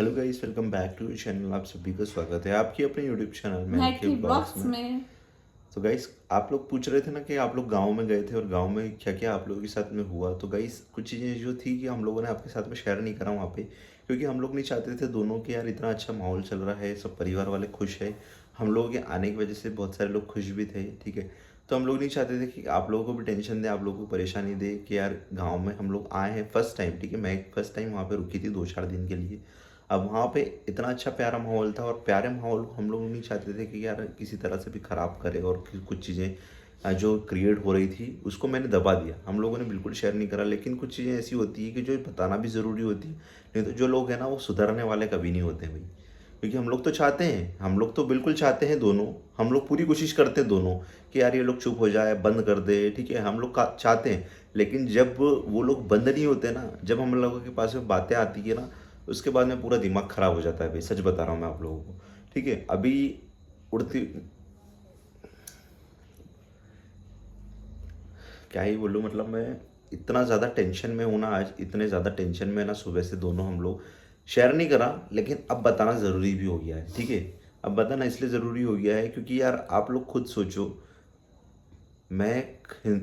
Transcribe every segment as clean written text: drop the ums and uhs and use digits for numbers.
Hello guys, welcome back to channel. आप सभी का स्वागत है आपकी अपने यूट्यूब चैनल महक महक की ब्लॉग्स ब्लॉग्स में। में। तो गाइस, आप लोग पूछ रहे थे ना कि आप लोग गांव में गए थे और गांव में क्या क्या आप लोगों के साथ में हुआ। तो गाइस, कुछ चीज़ें जो थी कि हम लोगों ने आपके साथ में शेयर नहीं करा वहाँ पे, क्योंकि हम लोग नहीं चाहते थे दोनों कि यार इतना अच्छा माहौल चल रहा है, सब परिवार वाले खुश है। हम लोगों के आने की वजह से बहुत सारे लोग खुश भी थे, ठीक है। तो हम लोग नहीं चाहते थे कि आप लोगों को भी टेंशन दे, आप लोगों को परेशानी दे कि यार गाँव में हम लोग आए हैं फर्स्ट टाइम, ठीक है। मैं फर्स्ट टाइम वहाँ पे रुकी थी 2-4 दिन के लिए। अब वहाँ पे इतना अच्छा प्यारा माहौल था, और प्यारे माहौल हम लोग नहीं चाहते थे कि यार किसी तरह से भी ख़राब करे, और कुछ चीज़ें जो क्रिएट हो रही थी उसको मैंने दबा दिया। हम लोगों ने बिल्कुल शेयर नहीं करा, लेकिन कुछ चीज़ें ऐसी होती है कि जो बताना भी ज़रूरी होती है। नहीं तो जो लोग हैं ना, वो सुधरने वाले कभी नहीं होते हैं भाई। क्योंकि हम लोग तो चाहते हैं, हम लोग तो बिल्कुल चाहते हैं दोनों, हम लोग पूरी कोशिश करते हैं दोनों कि यार ये लोग चुप हो जाए, बंद कर दे, ठीक है। हम लोग चाहते हैं। लेकिन जब वो लोग बंद नहीं होते ना, जब हम लोगों के पास में बातें आती है ना, उसके बाद में पूरा दिमाग ख़राब हो जाता है भाई। सच बता रहा हूँ मैं आप लोगों को, ठीक है। अभी उड़ती क्या ही बोलूँ, मतलब मैं इतना ज़्यादा टेंशन में हूँ ना आज, इतने ज़्यादा टेंशन में ना, सुबह से दोनों हम लोग शेयर नहीं करा, लेकिन अब बताना ज़रूरी भी हो गया है, ठीक है। अब बताना इसलिए ज़रूरी हो गया है क्योंकि यार आप लोग खुद सोचो, मैं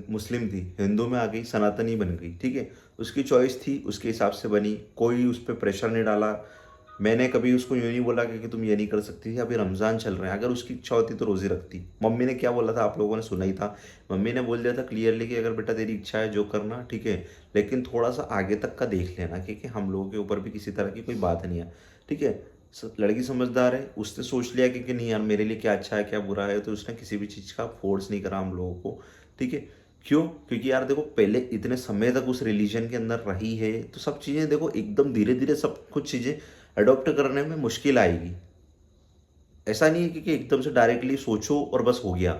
मुस्लिम थी, हिंदू में आ गई, सनातनी बन गई, ठीक है। उसकी चॉइस थी, उसके हिसाब से बनी, कोई उस पर प्रेशर नहीं डाला। मैंने कभी उसको यूँ नहीं बोला कि तुम ये नहीं कर सकती थी। अभी रमज़ान चल रहे हैं, अगर उसकी इच्छा होती तो रोज़ी रखती। मम्मी ने क्या बोला था आप लोगों ने सुना ही था। मम्मी ने बोल दिया था क्लियरली कि अगर बेटा तेरी इच्छा है जो करना, ठीक है, लेकिन थोड़ा सा आगे तक का देख लेना, क्योंकि हम लोगों के ऊपर भी किसी तरह की कोई बात नहीं है, ठीक है। लड़की समझदार है, उसने सोच लिया कि नहीं यार मेरे लिए क्या अच्छा है क्या बुरा है, तो उसने किसी भी चीज़ का फोर्स नहीं करा हम लोगों को, ठीक है। क्यों? क्योंकि यार देखो, पहले इतने समय तक उस रिलीजन के अंदर रही है, तो सब चीज़ें देखो एकदम धीरे धीरे सब कुछ चीज़ें अडॉप्ट करने में मुश्किल आएगी। ऐसा नहीं है कि एकदम से डायरेक्टली सोचो और बस हो गया।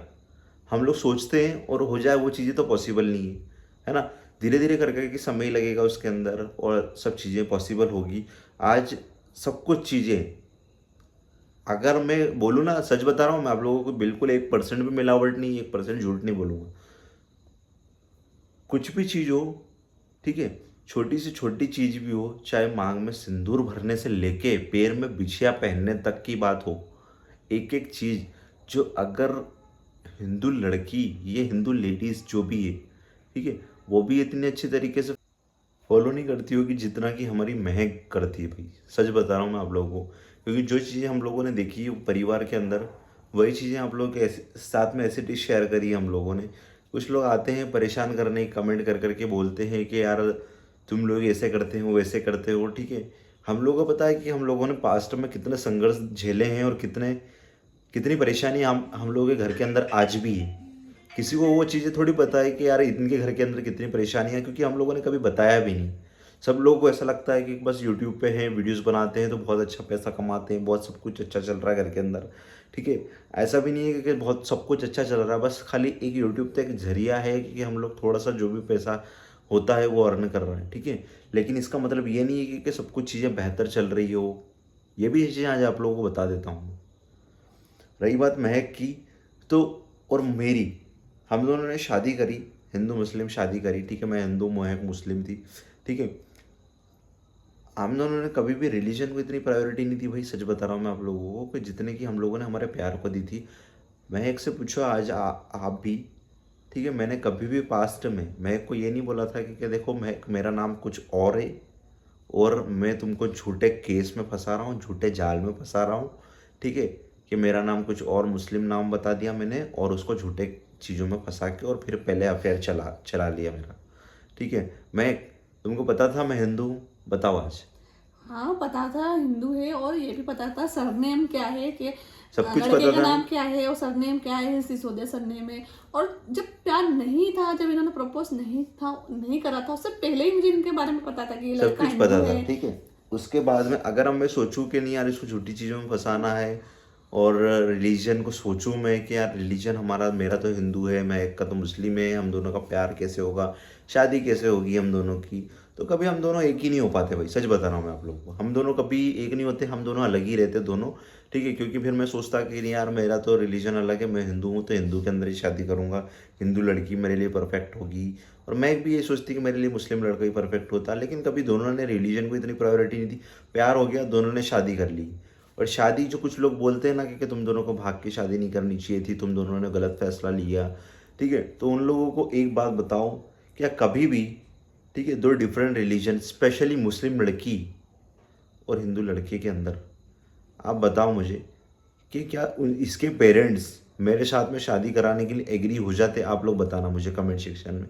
हम लोग सोचते हैं और हो जाए, वो चीज़ें तो पॉसिबल नहीं है ना। धीरे धीरे कर करके समय लगेगा उसके अंदर, और सब चीज़ें पॉसिबल होगी। आज सब कुछ चीज़ें, अगर मैं बोलूँ ना, सच बता रहा हूँ मैं आप लोगों को, बिल्कुल 1% भी मिलावट नहीं, 1% झूठ नहीं बोलूँगा। कुछ भी चीज़ हो, ठीक है, छोटी से छोटी चीज़ भी हो, चाहे मांग में सिंदूर भरने से लेके पैर में बिछिया पहनने तक की बात हो, एक एक चीज़ जो अगर हिंदू लड़की, ये हिंदू लेडीज़ जो भी है, ठीक है, वो भी इतने अच्छे तरीके से फॉलो नहीं करती होगी जितना कि हमारी महक करती है भाई। सच बता रहा हूँ मैं आप लोगों को, क्योंकि जो चीज़ें हम लोगों ने देखी है परिवार के अंदर, वही चीज़ें आप लोगों के साथ में ऐसे डिश शेयर करी है हम लोगों ने। कुछ लोग आते हैं परेशान करने, कमेंट कर करके बोलते हैं कि यार तुम लोग ऐसे करते हो वैसे करते हो, ठीक है। हम लोगों को पता है कि हम लोगों ने पास्ट में कितने संघर्ष झेले हैं, और कितने कितनी परेशानी हम लोगों के घर के अंदर आज भी है। किसी को वो चीज़ें थोड़ी पता है कि यार इनके घर के अंदर कितनी परेशानी है, क्योंकि हम लोगों ने कभी बताया भी नहीं। सब लोगों को ऐसा लगता है कि बस यूट्यूब पे हैं, वीडियोस बनाते हैं तो बहुत अच्छा पैसा कमाते हैं, बहुत सब कुछ अच्छा चल रहा है घर के अंदर, ठीक है। ऐसा भी नहीं है कि बहुत सब कुछ अच्छा चल रहा है, बस खाली एक यूट्यूब तक एक जरिया है कि हम लोग थोड़ा सा जो भी पैसा होता है वो अर्न कर रहे हैं, ठीक है। लेकिन इसका मतलब ये नहीं है कि सब कुछ चीज़ें बेहतर चल रही हो। ये भी चीज़ें आज आप लोगों को बता देता हूँ। रही बात महक की, तो और मेरी, हम दोनों ने शादी करी, हिंदू मुस्लिम शादी करी, ठीक है। मैं हिंदू, महक मुस्लिम थी, ठीक है। हम दोनों ने कभी भी रिलीजन को इतनी प्रायोरिटी नहीं दी भाई। सच बता रहा हूँ मैं आप लोगों को, कि जितने की हम लोगों ने हमारे प्यार को दी थी। महक से पूछो आज आप भी, ठीक है। मैंने कभी भी पास्ट में महक को ये नहीं बोला था कि देखो महक मेरा नाम कुछ और है, और मैं तुमको झूठे केस में फंसा रहा हूँ, झूठे जाल में फंसा रहा हूँ, ठीक है। कि मेरा नाम कुछ और, मुस्लिम नाम बता दिया मैंने, और उसको झूठे चीज़ों में फंसा के और फिर पहले अफेयर चला चला लिया मेरा, ठीक है। मैं, तुमको पता था मैं हिंदू हूँ, बताओ आज। हाँ, पता था हिंदू है, और ये भी पता था सरनेम क्या है, कि सब कुछ लड़के पता का था नाम ना। क्या है और सरनेम क्या है, सिसोदिया सरनेम है। और जब प्यार नहीं था, जब इन्होंने प्रपोज नहीं करा था, उससे पहले ही मुझे इनके बारे में पता था कि ये सब लड़का कुछ हिंदू पता था, है। ठीक है। उसके बाद में अगर हम मैं सोचूं कि नहीं यार इसको झूठी चीज़ों में फंसाना है, और रिलीजन को सोचूं मैं कि यार रिलीजन हमारा, मेरा तो हिंदू है, मैं एक का तो मुस्लिम है, हम दोनों का प्यार कैसे होगा, शादी कैसे होगी हम दोनों की, तो कभी हम दोनों एक ही नहीं हो पाते भाई। सच बता रहा हूँ मैं आप लोगों को, हम दोनों कभी एक नहीं होते, हम दोनों अलग ही रहते दोनों, ठीक है। क्योंकि फिर मैं सोचता कि नहीं यार मेरा तो रिलीजन अलग है, मैं हिंदू हूँ तो हिंदू के अंदर ही शादी करूँगा, हिंदू लड़की मेरे लिए परफेक्ट होगी, और मैं भी ये सोचती कि मेरे लिए मुस्लिम लड़का ही परफेक्ट होता, लेकिन कभी दोनों ने रिलीजन को इतनी प्रायोरिटी नहीं दी। प्यार हो गया, दोनों ने शादी कर ली। और शादी जो कुछ लोग बोलते हैं ना कि तुम दोनों को भाग के शादी नहीं करनी चाहिए थी, तुम दोनों ने गलत फैसला लिया, ठीक है, तो उन लोगों को एक बात बताओ, क्या कभी भी, ठीक है, दो डिफरेंट रिलीजन, स्पेशली मुस्लिम लड़की और हिंदू लड़के के अंदर, आप बताओ मुझे कि क्या इसके पेरेंट्स मेरे साथ में शादी कराने के लिए एग्री हो जाते? आप लोग बताना मुझे कमेंट सेक्शन में,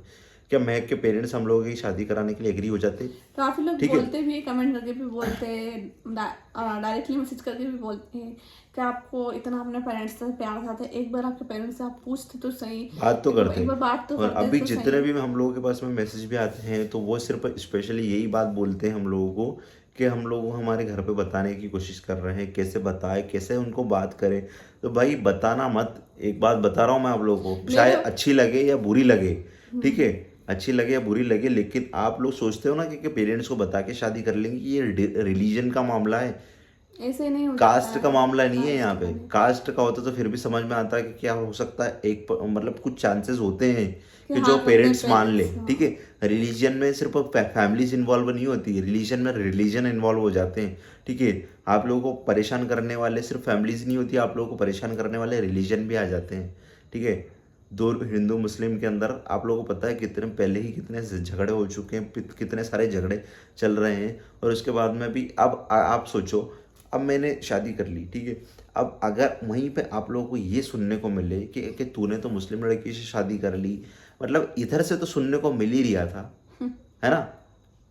क्या महक के पेरेंट्स हम लोगों की शादी कराने के लिए एग्री हो जाते? काफी लोग ठीक है। बोलते भी, कमेंट करके भी बोलते हैं, डायरेक्टली मैसेज करके भी बोलते हैं कि आपको इतना अपने पेरेंट्स से प्यार था, एक बार आपके पेरेंट्स से आप पूछते तो सही, बात तो करते एक बार हैं। बात तो और करते अभी तो जितने सही। भी हम लोगों के पास में मैसेज भी आते हैं तो वो सिर्फ स्पेशली यही बात बोलते हैं हम लोगों को कि हम लोग हमारे घर पे बताने की कोशिश कर रहे हैं, कैसे बताएं, कैसे उनको बात करें। तो भाई बताना मत, एक बात बता रहा हूँ मैं आप लोगों को, शायद मेरा अच्छी लगे या बुरी लगे, ठीक है, अच्छी लगे या बुरी लगे, लेकिन आप लोग सोचते हो ना कि पेरेंट्स को बता के शादी कर लेंगे, ये रिलीजन का मामला है, ऐसे नहीं हो जाता कास्ट है। का मामला नहीं है। यहाँ कास्ट पे का नहीं। कास्ट का होता तो फिर भी समझ में आता है कि क्या हो सकता है, मतलब कुछ चांसेस होते हैं कि कि हाँ जो अपने पेरेंट्स मान ले, पेरेंट्स, ठीक हाँ। है। रिलीजन में सिर्फ फैमिलीज इन्वॉल्व नहीं होती, रिलीजन में रिलीजन इन्वॉल्व हो जाते हैं, ठीक है। आप लोगों को परेशान करने वाले सिर्फ फैमिलीज नहीं होती, आप लोगों को परेशान करने वाले रिलीजन भी आ जाते हैं, ठीक है। दो हिंदू मुस्लिम के अंदर आप लोगों को पता है कितने पहले ही कितने झगड़े हो चुके हैं, कितने सारे झगड़े चल रहे हैं, और उसके बाद में भी अब आप सोचो, अब मैंने शादी कर ली, ठीक है, अब अगर वहीं पे आप लोगों को ये सुनने को मिले कि तूने तो मुस्लिम लड़की से शादी कर ली, मतलब इधर से तो सुनने को मिल ही रहा था, है ना,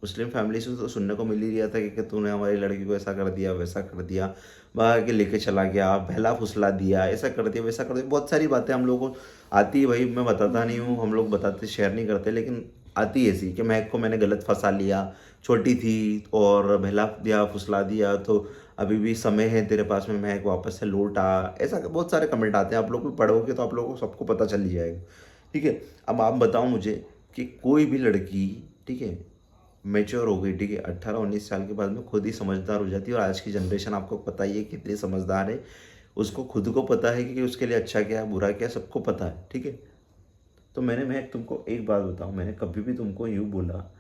मुस्लिम फैमिली से तो सुनने को मिल ही रहा था कि तूने हमारी लड़की को ऐसा कर दिया, वैसा कर दिया, भाग के लेके चला गया, बहला फुसला दिया, ऐसा कर दिया, वैसा कर दिया, बहुत सारी बातें हम लोगों को आती है। भाई मैं बताता नहीं हूँ, हम लोग बताते शेयर नहीं करते, लेकिन आती है ऐसी कि महक को मैंने गलत फंसा लिया, छोटी थी और बहला दिया, फुसला दिया, तो अभी भी समय है तेरे पास में, महक वापस से लौट आ, ऐसा बहुत सारे कमेंट आते हैं। आप लोग भी पढ़ोगे तो आप लोगों को सबको पता चल ही जाएगा, ठीक है। अब आप बताओ मुझे कि कोई भी लड़की, ठीक है, मेच्योर हो गई, ठीक है, 18-19 साल के बाद में खुद ही समझदार हो जाती है, और आज की जनरेशन आपको पता ही है कितनी समझदार है, उसको खुद को पता है कि उसके लिए अच्छा क्या है, बुरा क्या है, सबको पता है, ठीक है। तो मैं तुमको एक बात बताऊं, मैंने कभी भी तुमको यूँ बोला,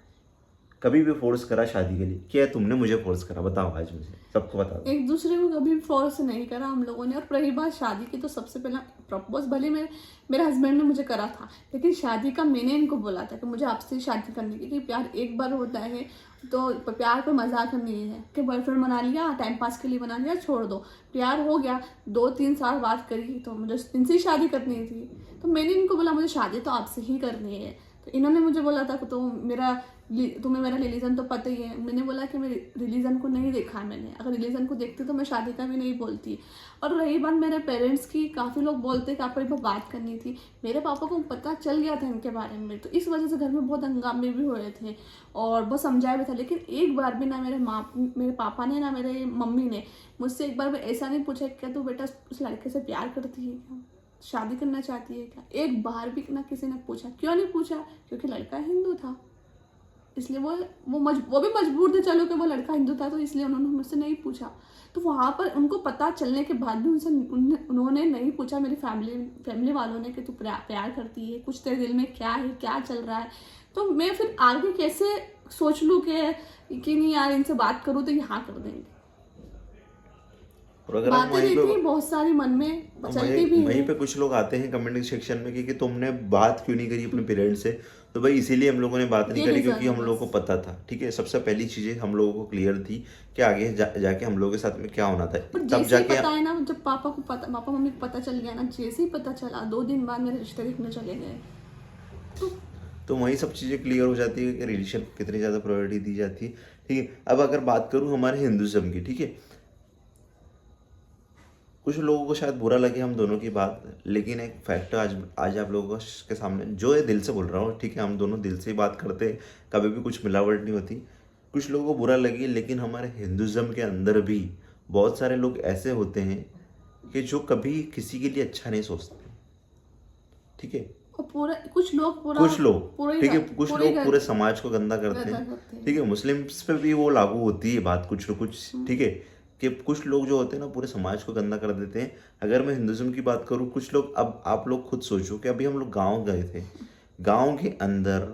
कभी भी फोर्स करा शादी के लिए? क्या तुमने मुझे फोर्स करा? बताओ आज मुझे, सबको बता दो। एक दूसरे को कभी फोर्स नहीं करा हम लोगों ने। और रही बात शादी की, तो सबसे पहला प्रपोज भले मेरे हस्बैंड ने मुझे करा था, लेकिन शादी का मैंने इनको बोला था कि मुझे आपसे शादी करनी है, कि प्यार एक बार होता है, तो प्यार पे मजाक नहीं है कि बॉयफ्रेंड बना लिया, टाइम पास के लिए बना लिया, छोड़ दो। प्यार हो गया, 2-3 साल बात करी, तो मुझे इनसे ही शादी करनी थी, तो मैंने इनको बोला मुझे शादी तो आपसे ही करनी है। तो इन्होंने मुझे बोला था कि तुम्हें मेरा रिलीजन तो पता ही है। मैंने बोला कि मैं रिलीजन को नहीं देखा है मैंने, अगर रिलीजन को देखती तो मैं शादी का भी नहीं बोलती। और रही बात मेरे पेरेंट्स की, काफ़ी लोग बोलते कि आपको एक बार बात करनी थी, मेरे पापा को पता चल गया था इनके बारे में, तो इस वजह से घर में बहुत हंगामे भी हो रहे थे और बहुत समझाया भी था। लेकिन एक बार भी ना मेरे पापा ने ना मेरे मम्मी ने मुझसे एक बार भी ऐसा नहीं पूछा क्या तू बेटा उस लड़के से प्यार करती है क्या, शादी करना चाहती है क्या, एक बार भी ना किसी ने पूछा। क्यों नहीं पूछा? क्योंकि लड़का हिंदू था, इसलिए वो भी मजबूर थे, चलो कि वो लड़का हिंदू था, तो इसलिए उन्होंने मुझसे नहीं पूछा। तो वहाँ पर उनको पता चलने के बाद भी उन्होंने नहीं पूछा, मेरी फैमिली वालों ने, कि तू प्यार करती है, कुछ तेरे दिल में क्या है, क्या चल रहा है। तो मैं फिर आगे कैसे सोच लूँ कि नहीं यार इनसे बात करूँ तो यहाँ कर देंगे। और अगर हम बातें रहती है बहुत सारी मन में, चलती भी वहीं है। पे कुछ लोग आते हैं कमेंट सेक्शन में कि तुमने बात क्यों नहीं करी अपने पेरेंट्स से, तो भाई इसीलिए हम लोगों ने बात नहीं ये करी रीजन क्योंकि है हम लोगों को बस। पता था, ठीक है। सबसे पहली चीज़ें हम लोगों को क्लियर थी कि आगे जाके हम लोगों के साथ में क्या होना था, पर तब जैसे ही जाके पता है ना, जब पापा मम्मी को पता चल गया ना, जैसे ही पता चला 2 दिन बाद मेरे रिश्ते देखने चले गए। तो वही सब चीज़ें क्लियर हो जाती है कि रिलेशन कितनी ज़्यादा प्रायोरिटी दी जाती है, ठीक है। अब अगर बात करूँ हमारे हिंदुज़म की, ठीक है, कुछ लोगों को शायद बुरा लगे हम दोनों की बात, लेकिन एक फैक्ट आज आप लोगों के सामने जो है, दिल से बोल रहा हूँ, ठीक है, हम दोनों दिल से ही बात करते हैं, कभी भी कुछ मिलावट नहीं होती। कुछ लोगों को बुरा लगे, लेकिन हमारे हिंदुज़म के अंदर भी बहुत सारे लोग ऐसे होते हैं कि जो कभी किसी के लिए अच्छा नहीं सोचते, ठीक है। और कुछ लोग कुछ लोग, ठीक है, कुछ पूरे लोग पूरे समाज को गंदा करते गंदा हैं, करते हैं। ठीक है। मुस्लिम्स पे भी वो लागू होती है बात कुछ न कुछ, ठीक है, कि कुछ लोग जो होते हैं ना पूरे समाज को गंदा कर देते हैं। अगर मैं हिंदुज़म की बात करूँ, कुछ लोग, अब आप लोग खुद सोचो कि अभी हम लोग गांव गए थे, गांव के अंदर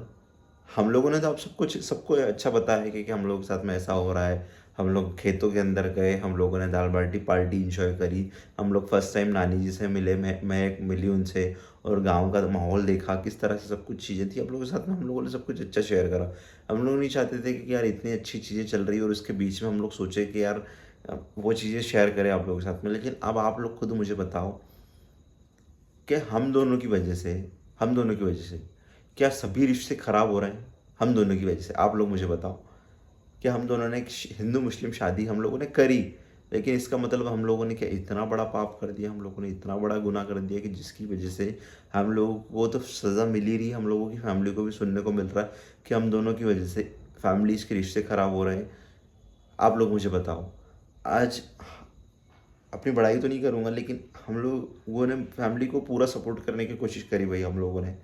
हम लोगों ने तो आप सबको अच्छा बताया है कि हम लोगों के साथ में ऐसा हो रहा है। हम लोग खेतों के अंदर गए, हम लोगों ने दाल बाटी पार्टी इंजॉय करी। हम लोग फर्स्ट टाइम नानी जी से मिले, मैं मिली उनसे, और गांव का माहौल देखा किस तरह से सब कुछ चीज़ें थी। आप लोगों के साथ में हम लोगों ने सब कुछ अच्छा शेयर करा। हम लोग नहीं चाहते थे कि यार इतनी अच्छी चीज़ें चल रही है और उसके बीच में हम लोग सोचे कि यार वो चीज़ें शेयर करें आप लोगों के साथ में। लेकिन अब आप लोग खुद मुझे बताओ कि हम दोनों की वजह से क्या सभी रिश्ते खराब हो रहे हैं? हम दोनों की वजह से आप लोग मुझे बताओ कि हम दोनों ने एक हिंदू मुस्लिम शादी हम लोगों ने करी, लेकिन इसका मतलब हम लोगों ने क्या इतना बड़ा पाप कर दिया, हम लोगों ने इतना बड़ा गुनाह कर दिया कि जिसकी वजह से हम लोगों को तो सज़ा मिल ही रही है, हम लोगों की फैमिली को भी सुनने को मिल रहा है कि हम दोनों की वजह से फैमिलीज़ के रिश्ते ख़राब हो रहे हैं। आप लोग मुझे बताओ, आज अपनी बड़ाई तो नहीं करूँगा, लेकिन हम लोगों ने फैमिली को पूरा सपोर्ट करने की कोशिश करी भाई हम लोगों ने,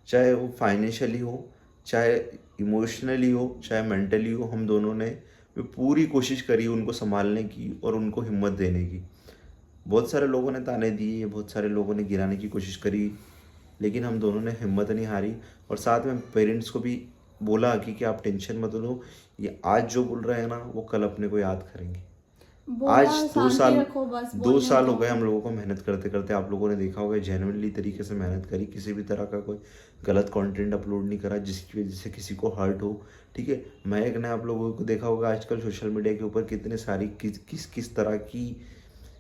चाहे वो फाइनेंशियली हो, चाहे इमोशनली हो, चाहे मेंटली हो। हम दोनों ने भी पूरी कोशिश करी उनको संभालने की और उनको हिम्मत देने की। बहुत सारे लोगों ने ताने दिए, बहुत सारे लोगों ने गिराने की कोशिश करी, लेकिन हम दोनों ने हिम्मत नहीं हारी। और साथ में पेरेंट्स को भी बोला कि आप टेंशन मत लो, ये आज जो बोल रहे हैं ना वो कल अपने को याद करेंगे। बोला आज दो शांति साल रखो, बस दो बोलने साल हो दो। गए हम लोगों को मेहनत करते करते। आप लोगों ने देखा होगा जेन्युइनली तरीके से मेहनत करी, किसी भी तरह का कोई गलत कंटेंट अपलोड नहीं करा जिसकी वजह से किसी को हर्ट हो। ठीक है, महक ने आप लोगों को देखा होगा आजकल सोशल मीडिया के ऊपर कितने सारी किस तरह की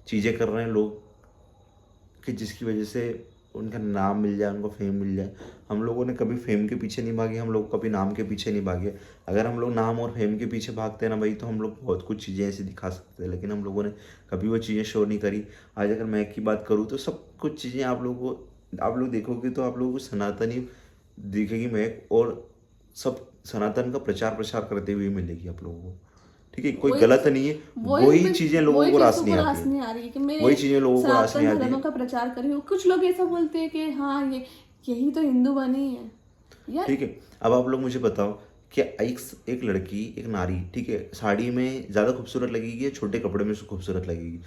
चीज़ें कर रहे हैं लोग कि जिसकी वजह से उनका नाम मिल जाए, उनको फेम मिल जाए। हम लोगों ने कभी फेम के पीछे नहीं भागे, हम लोग कभी नाम के पीछे नहीं भागे। अगर हम लोग नाम और फेम के पीछे भागते हैं ना भाई, तो हम लोग बहुत कुछ चीज़ें ऐसी दिखा सकते हैं, लेकिन हम लोगों ने कभी वो चीज़ें शो नहीं करी। आज अगर मैं की बात करूँ तो सब कुछ चीज़ें आप लोग देखोगे तो आप लोगों को सनातनी दिखेगी महक, और सब सनातन का प्रचार प्रसार करते हुए मिलेगी आप लोगों को। ठीक है, कोई वही गलत नहीं है, वही चीज़ें लोगों वही को चीज़ रास तो नहीं को आती रास है, नहीं आ रही है कि मैं वही चीज़ें लोगों को रास नहीं सनातन आती धर्म है। का प्रचार कर रही हूँ। कुछ लोग ऐसा बोलते हैं कि हाँ ये यही तो हिंदू बनी है यार। ठीक है, अब आप लोग मुझे बताओ कि एक लड़की, एक नारी, ठीक है, साड़ी में ज़्यादा खूबसूरत लगेगी या छोटे कपड़े में खूबसूरत लगेगी?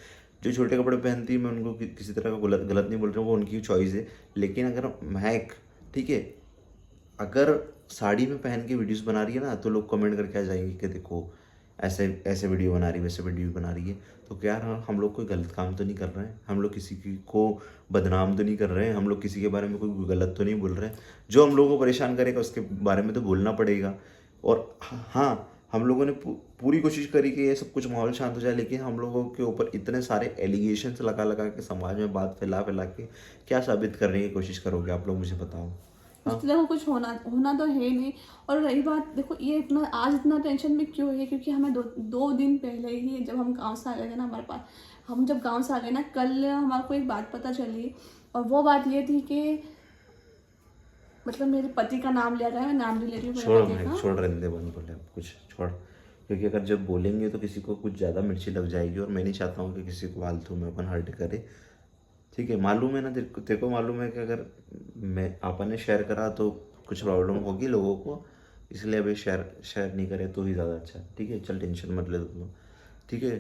जो छोटे कपड़े पहनती है मैं उनको किसी तरह का गलत गलत नहीं बोल रहा हूँ, वो उनकी चॉइस है। लेकिन अगर महक, ठीक है, अगर साड़ी में पहन के वीडियोस बना रही है ना, तो लोग कमेंट करके आ जाएंगे कि देखो ऐसे ऐसे वीडियो बना रही है, वैसे वीडियो बना रही है। तो क्या हम लोग कोई गलत काम तो नहीं कर रहे हैं, हम लोग किसी को बदनाम तो नहीं कर रहे हैं, हम लोग किसी के बारे में कोई गलत तो नहीं बोल रहे हैं। जो हम लोगों को परेशान करेगा उसके बारे में तो बोलना पड़ेगा। और हाँ, हम लोगों ने पूरी कोशिश करी कि ये सब कुछ माहौल शांत हो जाए, लेकिन हम लोगों के ऊपर इतने सारे एलिगेशंस लगा लगा के समाज में बात फैला फैला के क्या साबित करने की कोशिश करोगे आप लोग मुझे बताओ। हाँ, उससे देखो कुछ होना होना तो है नहीं। और रही बात, देखो ये इतना आज इतना टेंशन में क्यों है, क्योंकि हमें दो दिन पहले ही जब हम गांव से आ गए थे ना, हमारे पास, हम जब गांव से आ गए ना, कल हमारे को एक बात पता चली। और वो बात ये थी कि मतलब मेरे पति का नाम लिया गया, मैं नाम नहीं ले रही हूँ मेरे छोड़ पति भाई, का। छोड़, रहने बंद बोले अब कुछ छोड़, क्योंकि अगर जब बोलेंगे तो किसी को कुछ ज़्यादा मिर्ची लग जाएगी, और मैं नहीं चाहता हूँ कि किसी को फालतू में अपन हर्ट करे। ठीक है, मालूम है ना तेरे को मालूम है कि अगर मैं आपन ने शेयर करा तो कुछ प्रॉब्लम होगी लोगों को, इसलिए अभी शेयर शेयर नहीं करे तो ही ज़्यादा अच्छा है। ठीक है, चल टेंशन मत ले तू। ठीक है,